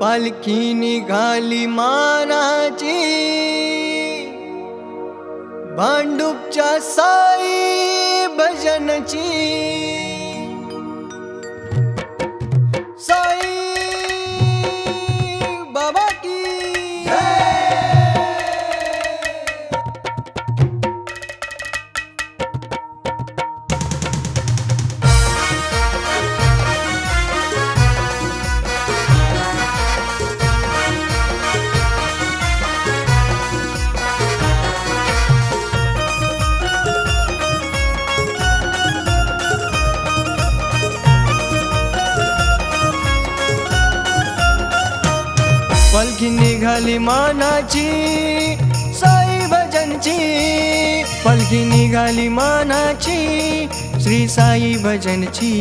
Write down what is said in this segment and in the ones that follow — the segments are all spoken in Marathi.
पालखी निघाली मानाची, भांडूपच्या साई भजनची। साई बाबा की पालखी निघाली मानाची, साई भजनची। पालखी निघाली मानाची, श्री साई भजनची।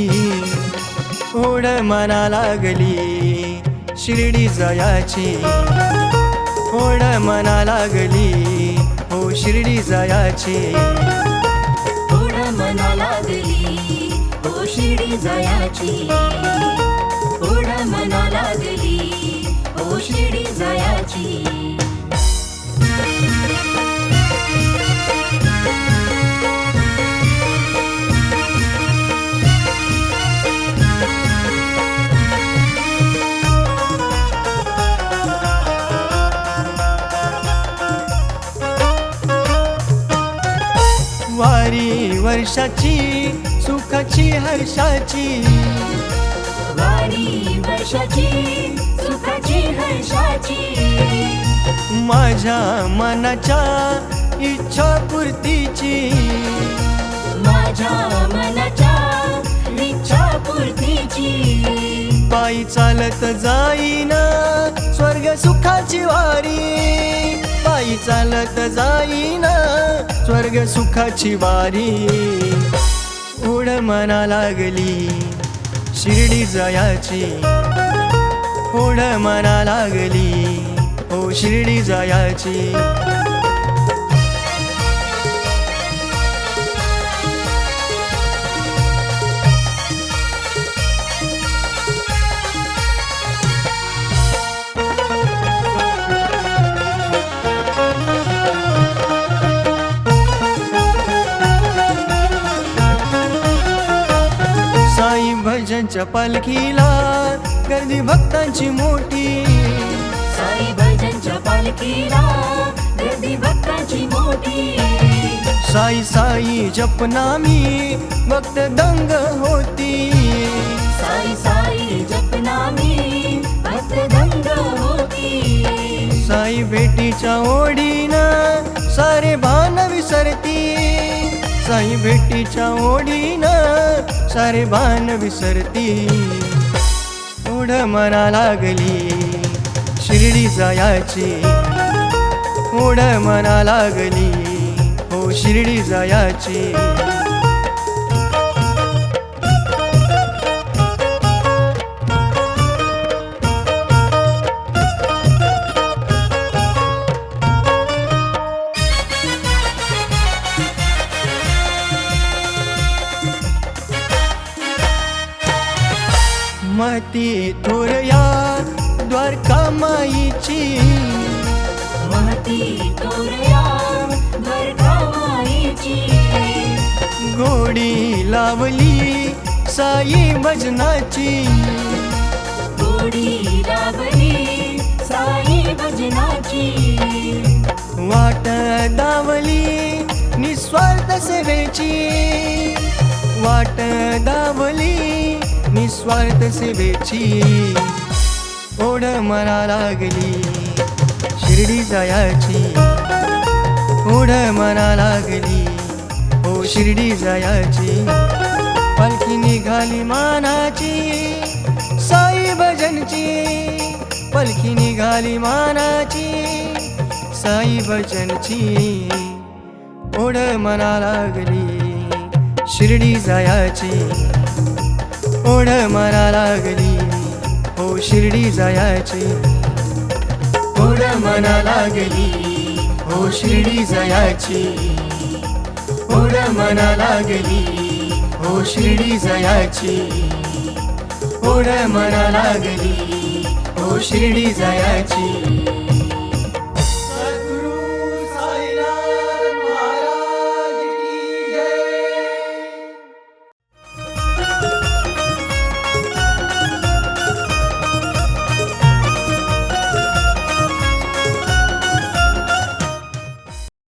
ओढ मना लागली शिर्डी जायाची, ओढ मना लागली हो शिर्डी जायाची। ओढ मना लागली हो शिर्डी जायाची, ओढ मना लागली हो शिर्डी जायाची। वारी वर्षाची सुखाची हर्षाची, वारी वर्षाची सुखाची हर्षाची। माझ्या मनाच्या इच्छा पूर्तीची, माझ्या मनाच्या इच्छा पूर्तीची। पायी चालत जाईना स्वर्ग सुखाची वारी, पायी चालत जाईना स्वर्ग सुखाची वारी। ओढ मना लागली शिर्डी जायाची, ओढ मना लागली हो शिर्डी जायाची। साई भजनच्या पालखीला गर्दी भक्तांची मोठी, साई भजनच्या पालखीला गर्दी भक्तांची मोठी। साई साई जपनामी भक्त दंग होती, साई साई जपनामी भक्त दंग होती। साई भेटीच्या ओढीनं सारे भान विसरती, साई भेटीच्या ओढीनं सारे भान विसरती। ओढ मना लागली शिर्डी जायाची, ओढ मना लागली हो शिर्डी जायाची। महती थोरया द्वारका माईची, महती थोरया द्वारका माईची। गोडी लावली साई भजनाची, गोडी लावली साई भजनाची। वाट दावली निस्वार्थ सेवेची, वाट दावली निस्वार्थ सेवेची। ओढ मना लागली शिर्डी जायाची, ओढ मना लागली हो शिर्डी जायाची। पालखी निघाली मानाची साई भजनची, पालखी निघाली मानाची साई भजनची। ओढ मना लागली शिर्डी जायाची, ओढ मना लागली हो शिर्डी जायाची। ओढ मना लागली हो शिर्डी जायाची, ओढ मना लागली हो शिर्डी जायाची, ओढ मना लागली हो शिर्डी जायाची